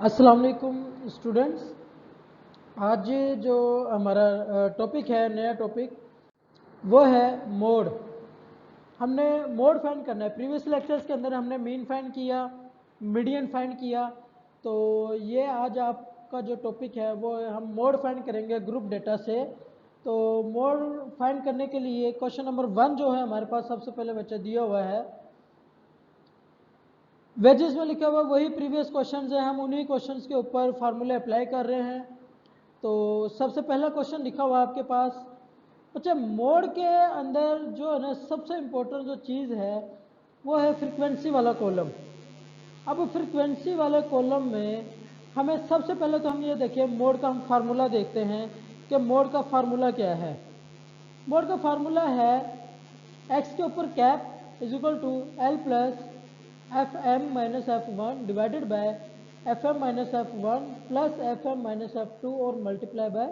अस्सलाम वालेकुम स्टूडेंट्स। आज जो हमारा टॉपिक है, नया टॉपिक, वो है मोड। हमने मोड फाइंड करना है। प्रीवियस लेक्चर्स के अंदर हमने मीन फाइंड किया, मीडियन फाइंड किया। तो ये आज आपका जो टॉपिक है वो हम मोड फाइंड करेंगे ग्रुप डेटा से। तो मोड फाइंड करने के लिए क्वेश्चन नंबर 1 जो है हमारे पास सबसे पहले बच्चा दिया हुआ है, वेजेस में लिखा हुआ वही प्रीवियस क्वेश्चंस है, हम उन्हीं क्वेश्चंस के ऊपर फार्मूले अप्लाई कर रहे हैं। तो सबसे पहला क्वेश्चन लिखा हुआ आपके पास। अच्छा, मोड के अंदर जो है ना सबसे इम्पोर्टेंट जो चीज़ है वो है फ्रीक्वेंसी वाला कॉलम। अब फ्रीक्वेंसी वाले कॉलम में हमें सबसे पहले तो हम ये देखिए मोड का हम फार्मूला देखते हैं कि मोड का फार्मूला क्या है। मोड का फार्मूला है एक्स के ऊपर cap is equal to L plus F M minus F one divided by F M minus F one plus F M minus F two और मल्टीप्लाई बाय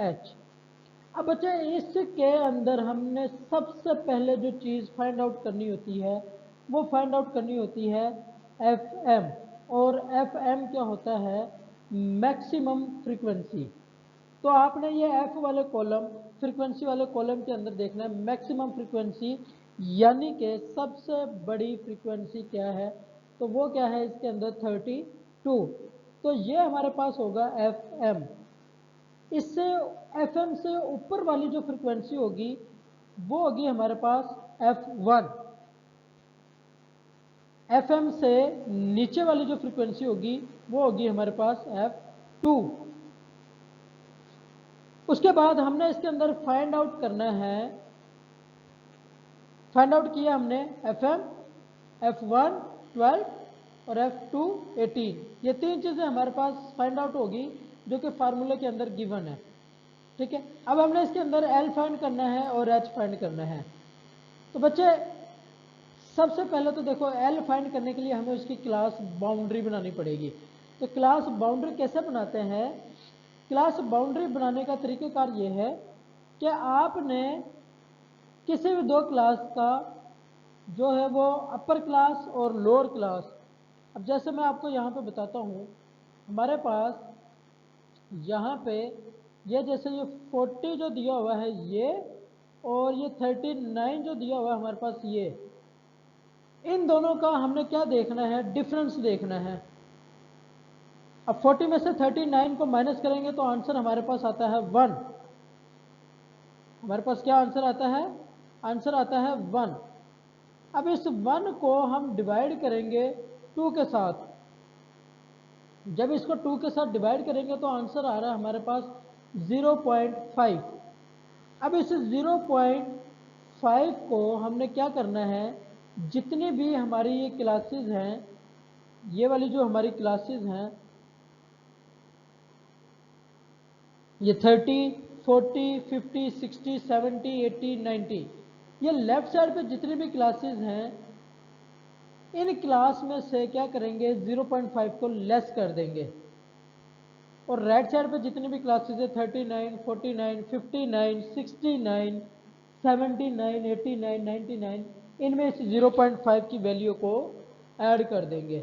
एच। अब बच्चे इसके अंदर हमने सबसे पहले जो चीज़ फाइंड आउट करनी होती है वो फाइंड आउट करनी होती है एफ एम। और एफ एम क्या होता है? Maximum frequency. तो आपने ये एफ वाले कॉलम, फ्रीक्वेंसी वाले कॉलम के अंदर देखना है मैक्सिमम फ्रीक्वेंसी, यानी कि सबसे बड़ी फ्रीक्वेंसी क्या है। तो वो क्या है इसके अंदर 32। तो ये हमारे पास होगा एफ एम। इससे एफ एम से ऊपर वाली जो फ्रीक्वेंसी होगी वो होगी हमारे पास एफ वन। एफ एम से नीचे वाली जो फ्रीक्वेंसी होगी वो होगी हमारे पास एफ टू। उसके बाद हमने इसके अंदर फाइंड आउट करना है, फाइंड आउट किया हमने एफ एम, एफ वन 12 और एफ टू 18। ये तीन चीज़ें हमारे पास फाइंड आउट होगी जो कि फार्मूले के अंदर गिवन है। ठीक है, अब हमने इसके अंदर एल फाइंड करना है और एच फाइंड करना है। तो बच्चे सबसे पहले तो देखो एल फाइंड करने के लिए हमें उसकी क्लास बाउंड्री बनानी पड़ेगी। तो क्लास बाउंड्री कैसे बनाते हैं? क्लास बाउंड्री बनाने का तरीक़ाकार ये है कि आपने किसी भी दो क्लास का जो है वो अपर क्लास और लोअर क्लास, अब जैसे मैं आपको यहाँ पे बताता हूँ, हमारे पास यहाँ पे ये जैसे ये 40 जो दिया हुआ है ये, और ये 39 जो दिया हुआ है हमारे पास ये, इन दोनों का हमने क्या देखना है? डिफरेंस देखना है। अब 40 में से 39 को माइनस करेंगे तो आंसर हमारे पास आता है 1। हमारे पास क्या आंसर आता है? आंसर आता है 1। अब इस 1 को हम डिवाइड करेंगे 2 के साथ। जब इसको 2 के साथ डिवाइड करेंगे तो आंसर आ रहा है हमारे पास 0.5। अब इस 0.5 को हमने क्या करना है, जितनी भी हमारी ये क्लासेस हैं, ये वाली जो हमारी क्लासेस हैं, ये 30, 40, 50, 60, 70, 80, 90, ये लेफ्ट साइड पे जितनी भी क्लासेस हैं इन क्लास में से क्या करेंगे? 0.5 को लेस कर देंगे। और राइट साइड पे जितनी भी क्लासेस है 39, 49, 59, 69, 79, 89, 99, इनमें इस 0.5 की वैल्यू को ऐड कर देंगे।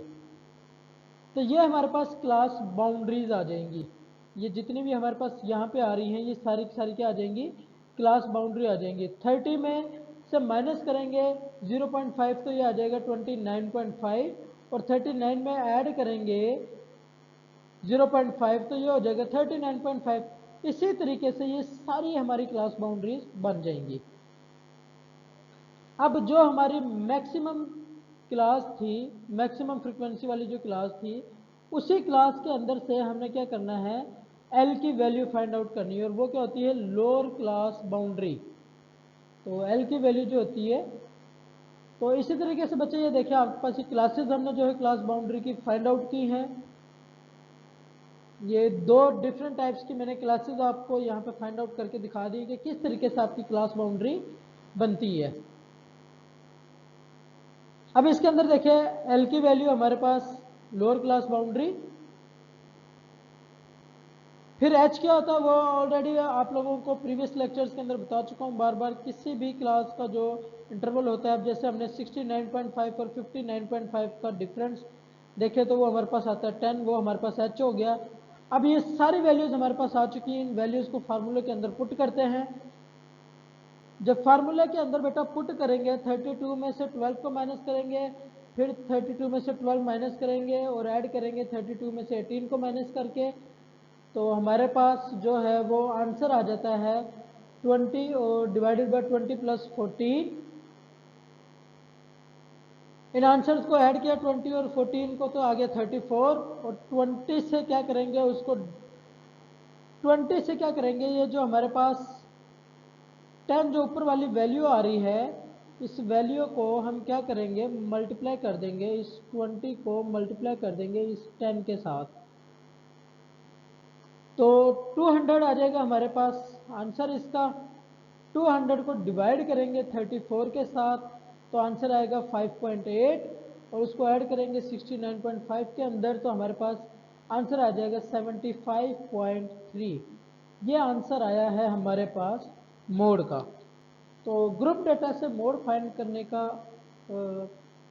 तो ये हमारे पास क्लास बाउंड्रीज आ जाएंगी। ये जितनी भी हमारे पास यहाँ पे आ रही हैं ये सारी की सारी क्या आ जाएंगी? क्लास बाउंड्री आ जाएंगी। 30 में से माइनस करेंगे 0.5 तो ये आ जाएगा 29.5, और 39 में ऐड करेंगे 0.5 तो ये हो जाएगा 39.5। इसी तरीके से ये सारी हमारी क्लास बाउंड्रीज बन जाएंगी। अब जो हमारी मैक्सिमम क्लास थी, मैक्सिमम फ्रीक्वेंसी वाली जो क्लास थी, उसी क्लास के अंदर से हमने क्या करना है? एल की वैल्यू फाइंड आउट करनी है, और वो क्या होती है? Lower class boundary. तो एल की वैल्यू जो होती है, तो इसी तरीके से बच्चे ये देखिए आपके पास ये क्लासेस हमने जो है क्लास बाउंड्री की फाइंड आउट की हैं। ये दो डिफरेंट टाइप्स की मैंने क्लासेस आपको यहाँ पे फाइंड आउट करके दिखा दी कि किस तरीके से आपकी क्लास बाउंड्री बनती है। अब इसके अंदर देखिए एल की वैल्यू हमारे पास लोअर क्लास बाउंड्री, फिर एच क्या होता है वो ऑलरेडी आप लोगों को प्रीवियस लेक्चर्स के अंदर बता चुका हूँ बार बार। किसी भी क्लास का जो इंटरवल होता है, अब जैसे हमने 69.5 और 59.5 का डिफरेंस देखें तो वो हमारे पास आता है 10, वो हमारे पास h हो गया। अब ये सारी वैल्यूज हमारे पास आ चुकी हैं, इन वैल्यूज को फार्मूले के अंदर पुट करते हैं। जब फार्मूला के अंदर बेटा पुट करेंगे 32 में से 12 को माइनस करेंगे, फिर 32 में से 12 माइनस करेंगे और ऐड करेंगे 32 में से 18 को माइनस करके, तो हमारे पास जो है वो आंसर आ जाता है 20 और divided by 20 plus 14। In answers को ऐड किया 20 और 14 को तो आ गया 34, और 20 से क्या करेंगे उसको, 20 से क्या करेंगे, ये जो हमारे पास 10 जो ऊपर वाली वैल्यू आ रही है, इस वैल्यू को हम क्या करेंगे, मल्टीप्लाई कर देंगे, इस 20 को मल्टीप्लाई कर देंगे इस 10 के साथ, तो 200 आ जाएगा हमारे पास आंसर इसका। 200 को डिवाइड करेंगे 34 के साथ तो आंसर आएगा 5.8, और उसको ऐड करेंगे 69.5 के अंदर तो हमारे पास आंसर आ जाएगा 75.3। ये आंसर आया है हमारे पास मोड का। तो ग्रुप डेटा से मोड फाइंड करने का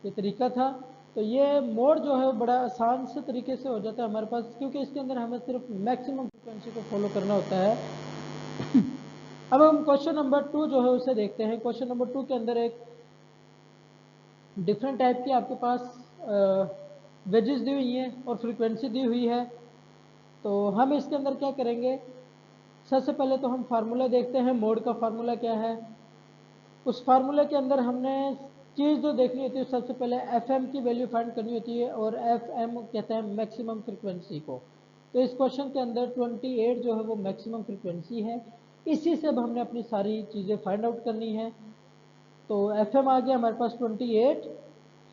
ये तरीका था। तो ये मोड जो है बड़ा आसान से तरीके से हो जाता है हमारे पास, क्योंकि इसके अंदर हमें सिर्फ मैक्सिमम फ्रीक्वेंसी को फॉलो करना होता है। अब हम क्वेश्चन नंबर 2 जो है उसे देखते हैं। क्वेश्चन नंबर 2 के अंदर एक डिफरेंट टाइप की आपके पास वेजेस दी हुई हैं और फ्रीक्वेंसी दी हुई है। तो हम इसके अंदर क्या करेंगे, सबसे पहले तो हम फार्मूला देखते हैं, मोड का फार्मूला क्या है। उस फार्मूले के अंदर हमने चीज़ जो देखनी होती है, सबसे पहले एफएम की वैल्यू फाइंड करनी होती है, और एफएम कहते हैं मैक्सिमम फ्रीक्वेंसी को। तो इस क्वेश्चन के अंदर 28 जो है वो मैक्सिमम फ्रीक्वेंसी है, इसी से अब हमने अपनी सारी चीज़ें फाइंड आउट करनी है। तो एफएम आ गया हमारे पास 28,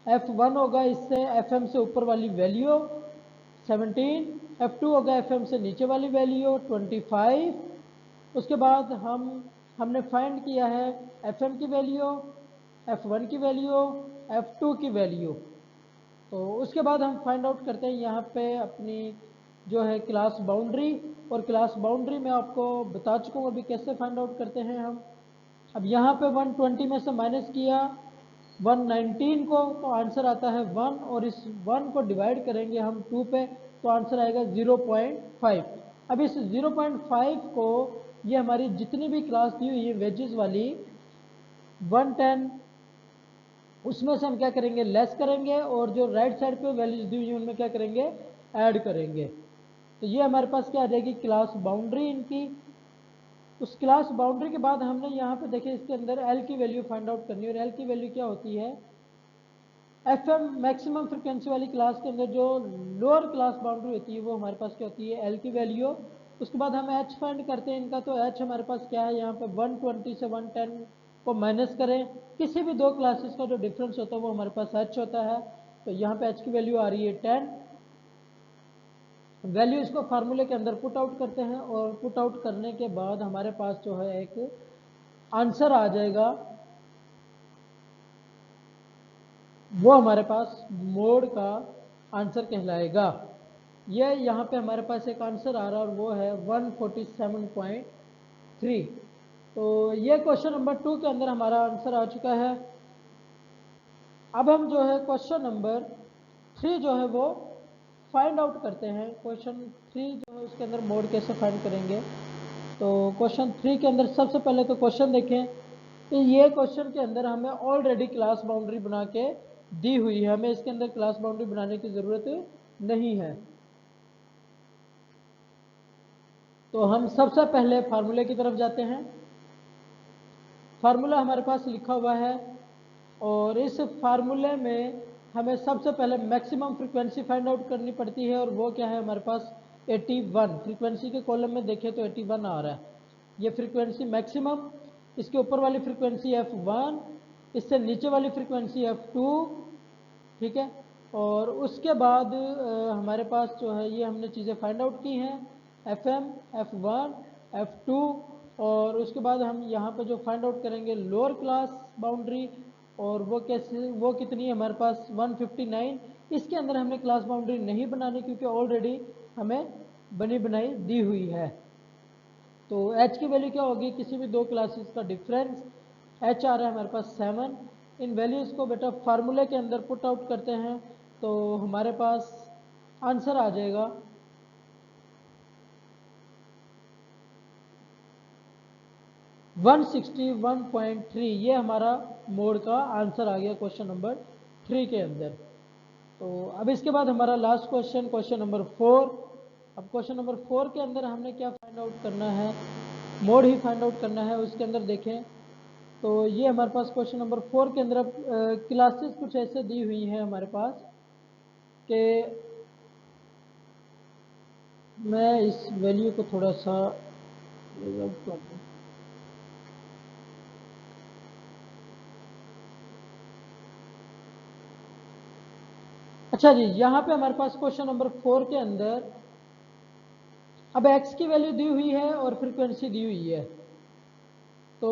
F1 होगा इससे एफएम से ऊपर वाली वैल्यू 17, F2 होगा एफएम से नीचे वाली वैल्यू 25। उसके बाद हमने फाइंड किया है एफएम की वैल्यू, F1 की वैल्यू, F2 की वैल्यू। तो उसके बाद हम फाइंड आउट करते हैं यहाँ पे अपनी जो है क्लास बाउंड्री, और क्लास बाउंड्री में आपको बता चुका हूँ अभी कैसे फाइंड आउट करते हैं हम। अब यहाँ पे 120 में से माइनस किया 119 को, तो आंसर आता है 1, और इस 1 को डिवाइड करेंगे हम 2 पे तो आंसर आएगा 0.5। अब इस 0.5 को, ये हमारी जितनी भी क्लास दी हुई है वेजेस वाली 110, उसमें से हम क्या करेंगे, लेस करेंगे, और जो राइट साइड पे वैल्यूज दी हुई है उनमें क्या करेंगे, ऐड करेंगे। तो ये हमारे पास क्या आ जाएगी, क्लास बाउंड्री इनकी। उस क्लास बाउंड्री के बाद हमने यहाँ पे देखे इसके अंदर एल की वैल्यू फाइंड आउट करनी है, और एल की वैल्यू क्या होती है, एफएम मैक्सिमम फ्रिक्वेंसी वाली क्लास के अंदर जो लोअर क्लास बाउंड्री होती है वो हमारे पास क्या होती है, एल की वैल्यू। उसके बाद हम एच फाइंड करते हैं इनका, तो एच हमारे पास क्या है, यहाँ पे 120 से 110 को माइनस करें, किसी भी दो क्लासेस का जो डिफरेंस होता है वो हमारे पास एच होता है। तो यहाँ पे एच की वैल्यू आ रही है 10। वैल्यू इसको फार्मूले के अंदर पुट आउट करते हैं, और पुट आउट करने के बाद हमारे पास जो है एक आंसर आ जाएगा, वो हमारे पास मोड का आंसर कहलाएगा। ये यहाँ पे हमारे पास एक आंसर आ रहा है और वो है 147.3। तो ये क्वेश्चन नंबर 2 के अंदर हमारा आंसर आ चुका है। अब हम जो है क्वेश्चन नंबर 3 जो है वो फाइंड आउट करते हैं। क्वेश्चन 3 जो है उसके अंदर मोड कैसे फाइंड करेंगे। तो क्वेश्चन 3 के अंदर सबसे पहले तो क्वेश्चन देखें, तो ये क्वेश्चन के अंदर हमें ऑलरेडी क्लास बाउंड्री बना के दी हुई है, हमें इसके अंदर क्लास बाउंड्री बनाने की ज़रूरत नहीं है। तो हम सबसे पहले फार्मूले की तरफ जाते हैं। फार्मूला हमारे पास लिखा हुआ है, और इस फार्मूले में हमें सबसे पहले मैक्सिमम फ्रीक्वेंसी फाइंड आउट करनी पड़ती है, और वो क्या है हमारे पास 81। फ्रीक्वेंसी के कॉलम में देखें तो 81 आ रहा है, ये फ्रीक्वेंसी मैक्सिमम। इसके ऊपर वाली फ्रीक्वेंसी F1, इससे नीचे वाली फ्रीक्वेंसी F2, ठीक है। और उसके बाद हमारे पास जो है ये हमने चीज़ें फाइंड आउट की हैं, FM, F1, F2, और उसके बाद हम यहाँ पे जो फाइंड आउट करेंगे लोअर क्लास बाउंड्री, और वो कैसे, वो कितनी है हमारे पास 159। इसके अंदर हमने क्लास बाउंड्री नहीं बनानी क्योंकि ऑलरेडी हमें बनी बनाई दी हुई है। तो h की वैल्यू क्या होगी, किसी भी दो क्लासेस का डिफरेंस, h आ रहा है हमारे पास 7। इन वैल्यूज़ को बेटा फार्मूले के अंदर पुट आउट करते हैं, तो हमारे पास आंसर आ जाएगा 161.3। ये हमारा मोड का आंसर आ गया क्वेश्चन नंबर 3 के अंदर। तो अब इसके बाद हमारा लास्ट क्वेश्चन नंबर 4। अब क्वेश्चन नंबर 4 के अंदर हमने क्या फाइंड आउट करना है, मोड ही फाइंड आउट करना है। उसके अंदर देखें तो ये हमारे पास क्वेश्चन नंबर 4 के अंदर क्लासेस कुछ ऐसे दी हुई हैं हमारे पास कि मैं इस वैल्यू को थोड़ा सा रिजल्ट कर दूं। अच्छा जी, यहाँ पे हमारे पास क्वेश्चन नंबर 4 के अंदर अब x की वैल्यू दी हुई है और फ्रीक्वेंसी दी हुई है। तो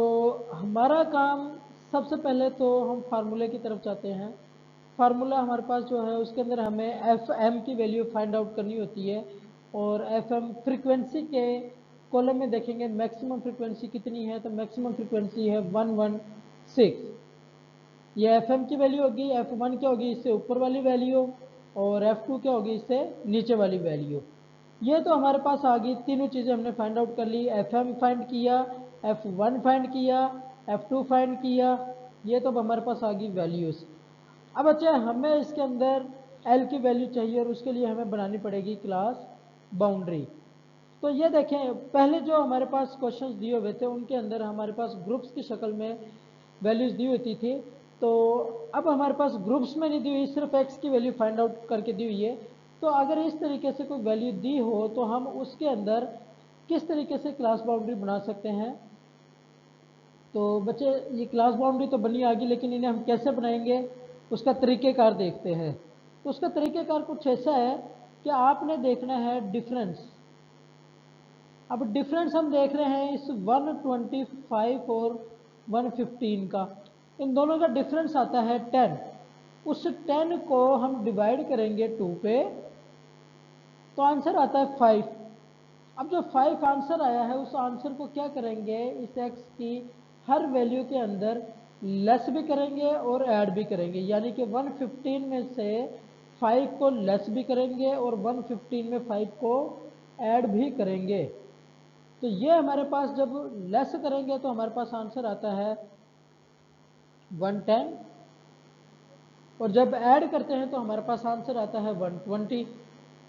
हमारा काम सबसे पहले तो हम फार्मूले की तरफ जाते हैं। फार्मूला हमारे पास जो है उसके अंदर हमें एफ एम की वैल्यू फाइंड आउट करनी होती है और एफ एम फ्रीक्वेंसी के कॉलम में देखेंगे मैक्सिमम फ्रीक्वेंसी कितनी है, तो मैक्सिमम फ्रीक्वेंसी है 116। ये एफ एम की वैल्यू होगी, एफ वन क्या होगी, इससे ऊपर वाली वैल्यू, और एफ टू क्या होगी, इससे नीचे वाली वैल्यू। ये तो हमारे पास आ गई, तीनों चीज़ें हमने फाइंड आउट कर ली। एफ एम फाइंड किया, एफ वन फाइंड किया, एफ टू फाइंड किया। ये तो अब हमारे पास आ गई वैल्यूज़। अब अच्छा, हमें इसके अंदर एल की वैल्यू चाहिए और उसके लिए हमें बनानी पड़ेगी क्लास बाउंड्री। तो ये देखें, पहले जो हमारे पास क्वेश्चंस दिए हुए थे उनके अंदर हमारे पास ग्रुप्स की शक्ल में वैल्यूज दी होती थी। तो अब हमारे पास ग्रुप्स में नहीं दी हुई, सिर्फ एक्स की वैल्यू फाइंड आउट करके दी हुई है। तो अगर इस तरीके से कोई वैल्यू दी हो तो हम उसके अंदर किस तरीके से क्लास बाउंड्री बना सकते हैं। तो बच्चे, ये क्लास बाउंड्री तो बनी आ गई, लेकिन इन्हें हम कैसे बनाएंगे उसका तरीक़ेकार देखते हैं। तो उसका तरीक़ेकार कुछ ऐसा है कि आपने देखना है डिफरेंस। अब डिफरेंस हम देख रहे हैं इस 125 और 115 का, इन दोनों का डिफरेंस आता है 10। उस 10 को हम डिवाइड करेंगे 2 पे तो आंसर आता है 5। अब जो 5 आंसर आया है उस आंसर को क्या करेंगे, इस x की हर वैल्यू के अंदर लेस भी करेंगे और ऐड भी करेंगे। यानी कि 115 में से 5 को लेस भी करेंगे और 115 में 5 को ऐड भी करेंगे। तो ये हमारे पास जब लेस करेंगे तो हमारे पास आंसर आता है 110, और जब ऐड करते हैं तो हमारे पास आंसर आता है 120।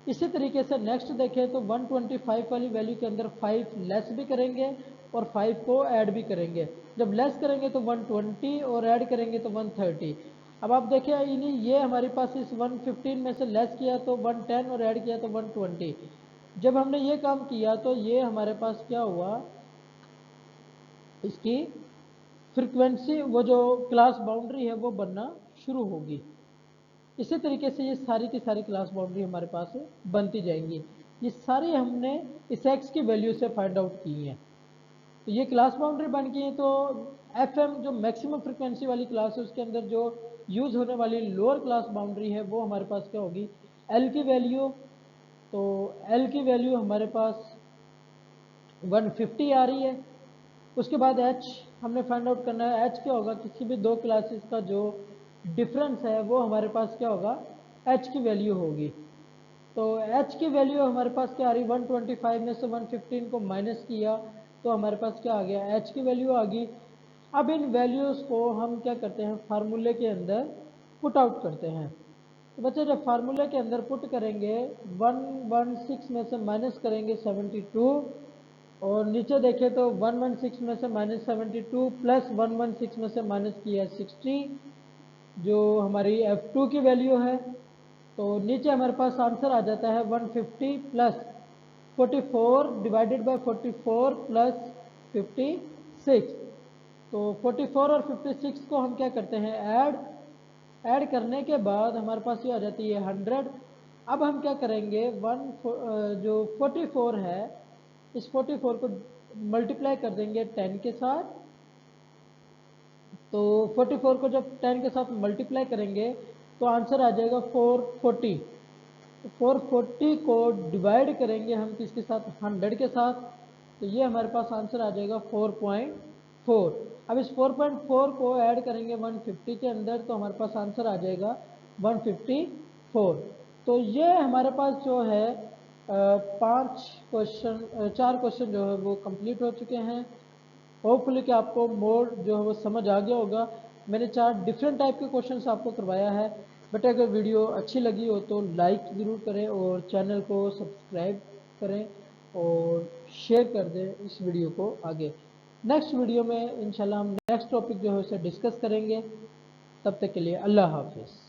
इसी तरीके से नेक्स्ट देखें तो 125 वाली वैल्यू के अंदर 5 लेस भी करेंगे और 5 को ऐड भी करेंगे। जब लेस करेंगे तो 120 और ऐड करेंगे तो 130। अब आप देखिए, इन्हीं ये हमारे पास इस 115 में से लेस किया तो 110 और ऐड किया तो 120। जब हमने ये काम किया तो ये हमारे पास क्या हुआ, इसकी फ्रीक्वेंसी, वो जो क्लास बाउंड्री है वो बनना शुरू होगी। इसी तरीके से ये सारी की सारी क्लास बाउंड्री हमारे पास बनती जाएंगी। ये सारी हमने इस एक्स की वैल्यू से फाइंड आउट की हैं। तो ये क्लास बाउंड्री बन गई है। तो एफ एम जो मैक्सिमम फ्रिक्वेंसी वाली क्लास है उसके अंदर जो यूज़ होने वाली लोअर क्लास बाउंड्री है वो हमारे पास क्या होगी, एल की वैल्यू। तो एल की वैल्यू हमारे पास 150 आ रही है। उसके बाद एच हमने फाइंड आउट करना है। एच क्या होगा, किसी भी दो क्लासेस का जो डिफरेंस है वो हमारे पास क्या होगा, एच की वैल्यू होगी। तो एच की वैल्यू हमारे पास क्या आ रही, 125 में से 115 को माइनस किया तो हमारे पास क्या आ गया, एच की वैल्यू आ गई। अब इन वैल्यूज़ को हम क्या करते हैं, फार्मूले के अंदर पुट आउट करते हैं। तो बच्चे, जब फार्मूले के अंदर पुट करेंगे 116 में से माइनस करेंगे 72, और नीचे देखें तो 116 में से माइनस 72 प्लस 116 में से माइनस किया 60, जो हमारी F2 की वैल्यू है। तो नीचे हमारे पास आंसर आ जाता है 150 प्लस 44 डिवाइडेड बाय 44 प्लस 56। तो 44 और 56 को हम क्या करते हैं, ऐड करने के बाद हमारे पास ये आ जाती है 100। अब हम क्या करेंगे, जो 44 है इस 44 को मल्टीप्लाई कर देंगे 10 के साथ। तो 44 को जब 10 के साथ मल्टीप्लाई करेंगे तो आंसर आ जाएगा 440। तो 440 को डिवाइड करेंगे हम किसके साथ, 100 के साथ। तो ये हमारे पास आंसर आ जाएगा 4.4। अब इस 4.4 को ऐड करेंगे 150 के अंदर तो हमारे पास आंसर आ जाएगा 154। 4। तो ये हमारे पास जो है 4 क्वेश्चन जो है वो कंप्लीट हो चुके हैं। होपफुली कि आपको मोर जो है वो समझ आ गया होगा। मैंने 4 डिफरेंट टाइप के क्वेश्चंस आपको करवाया है। बट अगर वीडियो अच्छी लगी हो तो लाइक ज़रूर करें और चैनल को सब्सक्राइब करें और शेयर कर दें इस वीडियो को आगे। नेक्स्ट वीडियो में इंशाल्लाह हम नेक्स्ट टॉपिक जो है उसे डिस्कस करेंगे। तब तक के लिए अल्लाह हाफिज़।